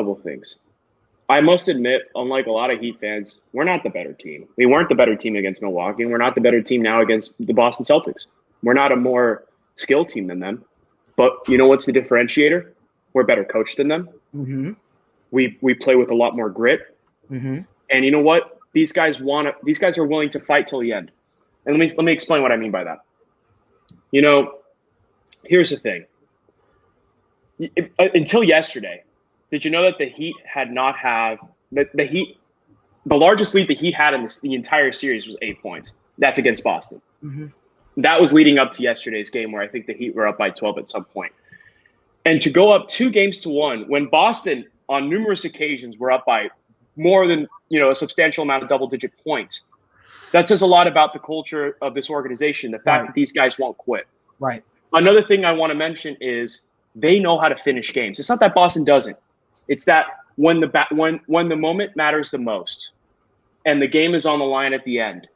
couple things. I must admit, unlike a lot of Heat fans, we're not the better team. We weren't the better team against Milwaukee, and we're not the better team now against the Boston Celtics. We're not a more skilled team than them. But you know what's the differentiator? We're better coached than them. Mm-hmm. We play with a lot more grit. Mm-hmm. And you know what? These guys are willing to fight till the end. And let me explain what I mean by that. You know, here's the thing. Until yesterday, did you know that the Heat had not have the largest lead the Heat had in the entire series was 8 points. That's against Boston. Mm-hmm. That was leading up to yesterday's game where I think the Heat were up by 12 at some point. And to go up 2-1 when Boston on numerous occasions were up by more than, a substantial amount of double-digit points. That says a lot about the culture of this organization, the fact that these guys won't quit. Right. Another thing I want to mention is they know how to finish games. It's not that Boston doesn't. It's that when the moment matters the most and the game is on the line at the end,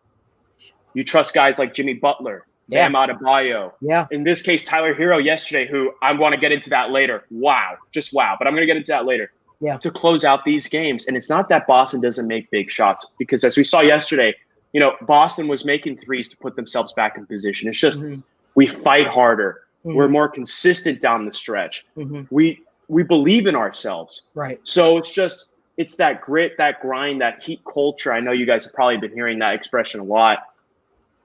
you trust guys like Jimmy Butler, Bam Adebayo. Yeah. In this case, Tyler Hero yesterday, who I want to get into that later. Wow. Just wow. But I'm going to get into that later. Yeah. To close out these games. And it's not that Boston doesn't make big shots, because as we saw yesterday, Boston was making threes to put themselves back in position. It's just we fight harder. Mm-hmm. We're more consistent down the stretch. Mm-hmm. We believe in ourselves. Right. So it's that grit, that grind, that Heat culture. I know you guys have probably been hearing that expression a lot.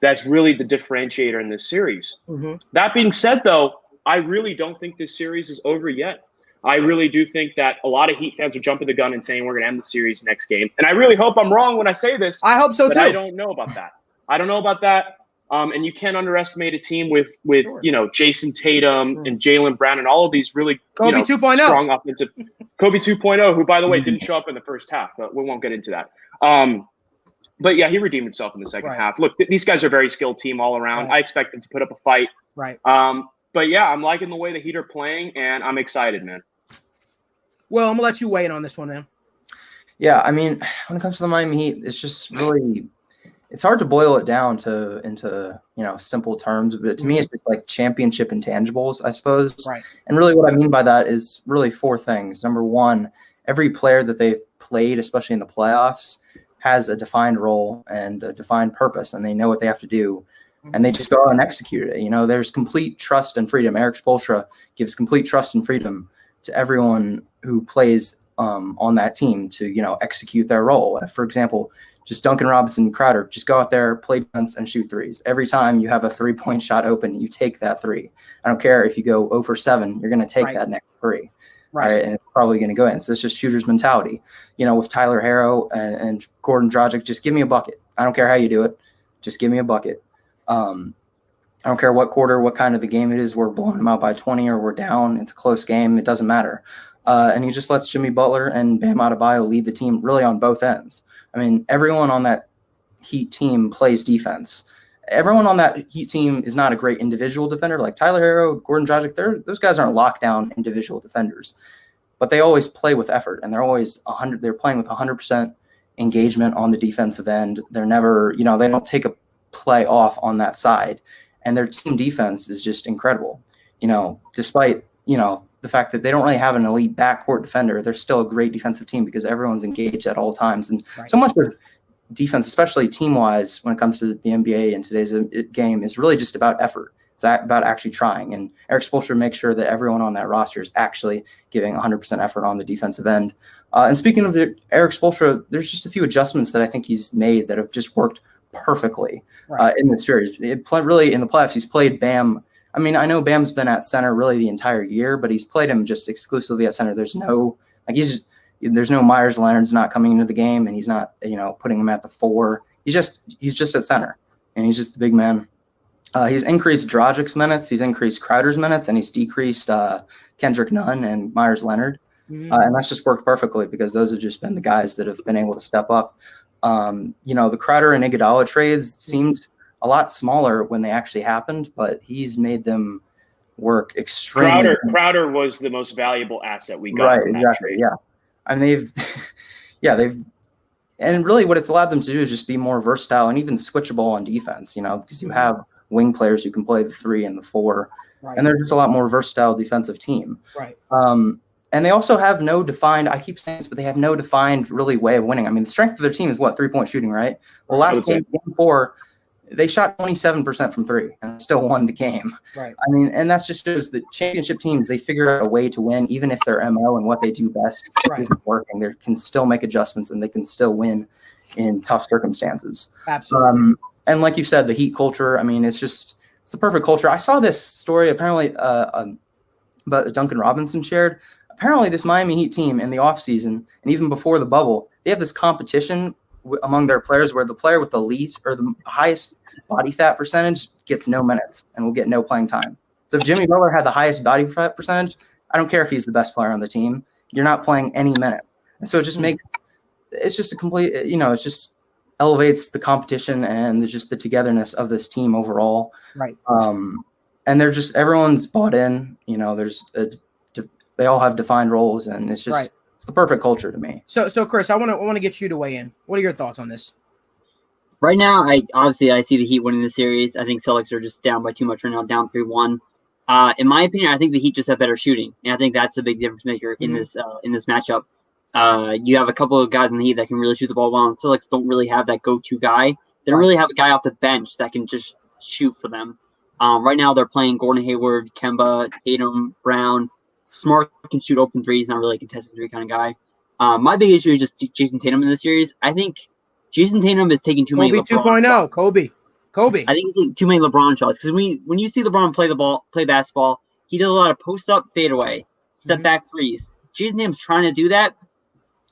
That's really the differentiator in this series. Mm-hmm. That being said, though, I really don't think this series is over yet. I really do think that a lot of Heat fans are jumping the gun and saying we're going to end the series next game. And I really hope I'm wrong when I say this. I hope so, too. I don't know about that. And you can't underestimate a team with Jason Tatum and Jaylen Brown and all of these really Kobe 2.0. strong offensive. Kobe 2.0, who, by the way, didn't show up in the first half, but we won't get into that. But, yeah, he redeemed himself in the second half. Look, these guys are a very skilled team all around. Right. I expect them to put up a fight. Right. But, yeah, I'm liking the way the Heat are playing, and I'm excited, man. Well, I'm going to let you weigh in on this one, man. Yeah, I mean, when it comes to the Miami Heat, it's just really – it's hard to boil it down into simple terms. But to me, it's just like championship intangibles, I suppose. Right. And really what I mean by that is really four things. Number one, every player that they've played, especially in the playoffs, has a defined role and a defined purpose, and they know what they have to do. And they just go out and execute it. There's complete trust and freedom. Eric Spoelstra gives complete trust and freedom to everyone who plays on that team to, execute their role. For example, just Duncan Robinson and Crowder, just go out there, play defense, and shoot threes. Every time you have a 3-point shot open, you take that three. I don't care if you go 0 for 7, you're going to take that next three. Right. And it's probably going to go in. So it's just shooter's mentality. With Tyler Hero and Gordon Dragic, just give me a bucket. I don't care how you do it. Just give me a bucket. I don't care what quarter, what kind of the game it is. We're blowing them out by 20 or we're down. It's a close game. It doesn't matter. And he just lets Jimmy Butler and Bam Adebayo lead the team really on both ends. I mean, everyone on that Heat team plays defense. Everyone on that Heat team is not a great individual defender. Like Tyler Hero, Gordon Dragic, those guys aren't lockdown individual defenders. But they always play with effort, and they're always 100. They're playing with 100% engagement on the defensive end. They're never, they don't take a play off on that side. And their team defense is just incredible. Despite, the fact that they don't really have an elite backcourt defender, they're still a great defensive team because everyone's engaged at all times. And so much of defense, especially team-wise, when it comes to the NBA in today's game, is really just about effort. It's about actually trying. And Eric Spoelstra makes sure that everyone on that roster is actually giving 100% effort on the defensive end. And speaking of Eric Spoelstra, there's just a few adjustments that I think he's made that have just worked perfectly in the series. Really, in the playoffs, he's played Bam. I mean, I know Bam's been at center really the entire year, but he's played him just exclusively at center. There's no Myers Leonard's not coming into the game, and he's not putting him at the 4. He's just at center, and he's just the big man. He's increased Dragic's minutes, he's increased Crowder's minutes, and he's decreased Kendrick Nunn and Myers Leonard. Mm-hmm. And that's just worked perfectly because those have just been the guys that have been able to step up. The Crowder and Iguodala trades seemed a lot smaller when they actually happened, but he's made them work extremely. Crowder was the most valuable asset we got in that trade. Yeah. And and really what it's allowed them to do is just be more versatile and even switchable on defense, because you have wing players who can play the 3 and the 4, and they're just a lot more versatile defensive team. Right. And they also have no defined, I keep saying this, but they have no defined really way of winning. I mean, the strength of their team is what? 3-point shooting, right? Well, last game 4, they shot 27% from 3 and still won the game. Right. I mean, and that just shows that championship teams, they figure out a way to win, even if their MO and what they do best isn't working. They can still make adjustments and they can still win in tough circumstances. Absolutely. And like you said, the Heat culture, I mean, it's the perfect culture. I saw this story apparently about Duncan Robinson shared. Apparently this Miami Heat team in the offseason and even before the bubble, they have this competition among their players where the player with the least or the highest body fat percentage gets no minutes and will get no playing time. So if Jimmy Butler had the highest body fat percentage, I don't care if he's the best player on the team, you're not playing any minutes. And so it just it's just a complete, it just elevates the competition and just the togetherness of this team overall. Right. And they're just, everyone's bought in, they all have defined roles and it's just, it's the perfect culture to me. So Chris, I want to get you to weigh in. What are your thoughts on this? Right now, I see the Heat winning the series. I think Celtics are just down by too much right now, down 3-1. In my opinion, I think the Heat just have better shooting, and I think that's a big difference maker in this matchup. You have a couple of guys in the Heat that can really shoot the ball well, and Celtics don't really have that go-to guy. They don't really have a guy off the bench that can just shoot for them. Right now, they're playing Gordon Hayward, Kemba, Tatum, Brown. Smart can shoot open threes, not really a contested three kind of guy. My big issue is just Jason Tatum in the series. I think Jason Tatum is taking too many LeBron 2.0, shots. Kobe. I think he's taking too many LeBron shots because when you see LeBron play basketball, he does a lot of post-up, fadeaway, step-back threes. Jason Tatum's trying to do that,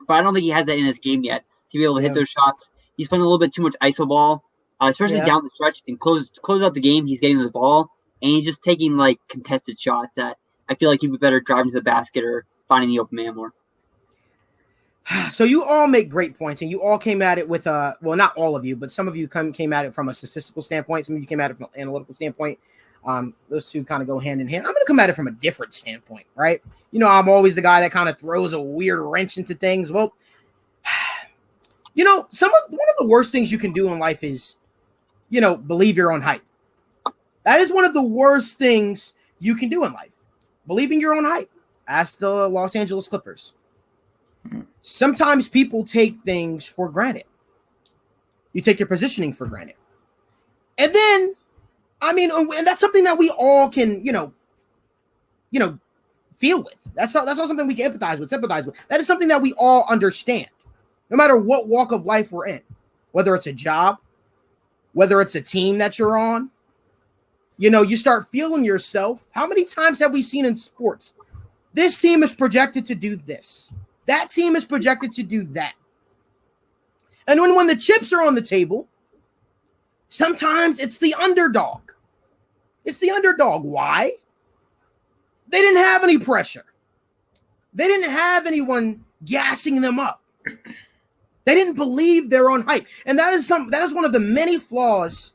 but I don't think he has that in his game yet to be able to hit those shots. He's playing a little bit too much iso ball, especially down the stretch and close out the game. He's getting the ball, and he's just taking like contested shots that I feel like he'd be better driving to the basket or finding the open man more. So you all make great points, and you all came at it with not all of you, but some of you came at it from a statistical standpoint. Some of you came at it from an analytical standpoint. Those two kind of go hand in hand. I'm going to come at it from a different standpoint, right? I'm always the guy that kind of throws a weird wrench into things. Well, one of the worst things you can do in life is, believe your own hype. That is one of the worst things you can do in life. Believing your own hype. Ask the Los Angeles Clippers. Sometimes people take things for granted. You take your positioning for granted. And then, and that's something that we all can, feel with. That's all something we can sympathize with. That is something that we all understand, no matter what walk of life we're in, whether it's a job, whether it's a team that you're on. You start feeling yourself. How many times have we seen in sports? This team is projected to do this. That team is projected to do that. And when the chips are on the table, sometimes it's the underdog. It's the underdog. Why? They didn't have any pressure. They didn't have anyone gassing them up. They didn't believe their own hype. And that is one of the many flaws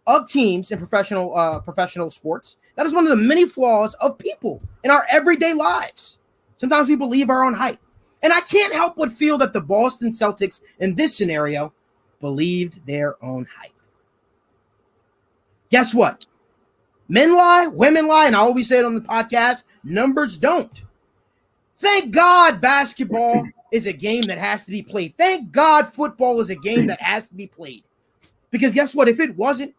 of teams in professional sports. That is one of the many flaws of people in our everyday lives. Sometimes we believe our own hype. And I can't help but feel that the Boston Celtics in this scenario believed their own hype. Guess what? Men lie, women lie, and I always say it on the podcast, numbers don't. Thank God basketball is a game that has to be played. Thank God football is a game that has to be played. Because guess what? If it wasn't,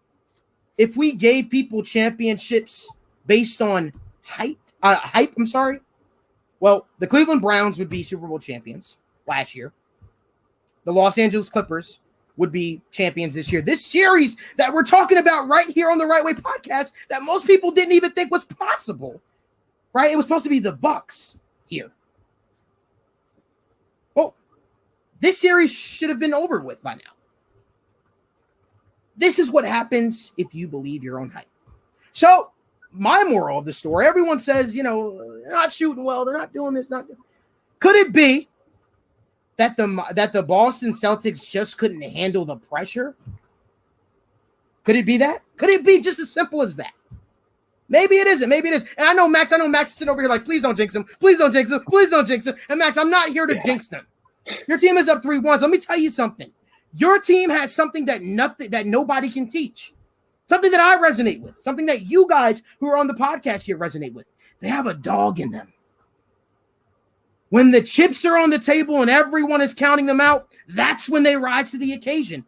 if we gave people championships based on hype, well, the Cleveland Browns would be Super Bowl champions last year. The Los Angeles Clippers would be champions this year. This series that we're talking about right here on the Wrightway podcast that most people didn't even think was possible, right? It was supposed to be the Bucks here. Well, this series should have been over with by now. This is what happens if you believe your own hype. So, my moral of the story, everyone says, they're not shooting well, they're not doing this, Could it be that the Boston Celtics just couldn't handle the pressure? Could it be that? Could it be just as simple as that? Maybe it isn't. Maybe it is. And I know Max is sitting over here like, please don't jinx him. Please don't jinx him. Please don't jinx him. And Max, I'm not here to jinx them. Your team is up 3-1. Let me tell you something. Your team has something that nobody can teach. Something that I resonate with. Something that you guys who are on the podcast here resonate with. They have a dog in them. When the chips are on the table and everyone is counting them out, that's when they rise to the occasion.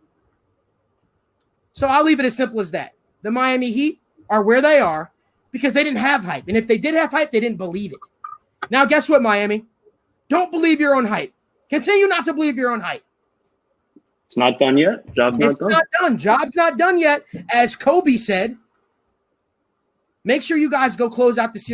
So I'll leave it as simple as that. The Miami Heat are where they are because they didn't have hype. And if they did have hype, they didn't believe it. Now, guess what, Miami? Don't believe your own hype. Continue not to believe your own hype. It's not done yet. Job's not done. It's not done. Job's not done yet. As Kobe said, make sure you guys go close out the series.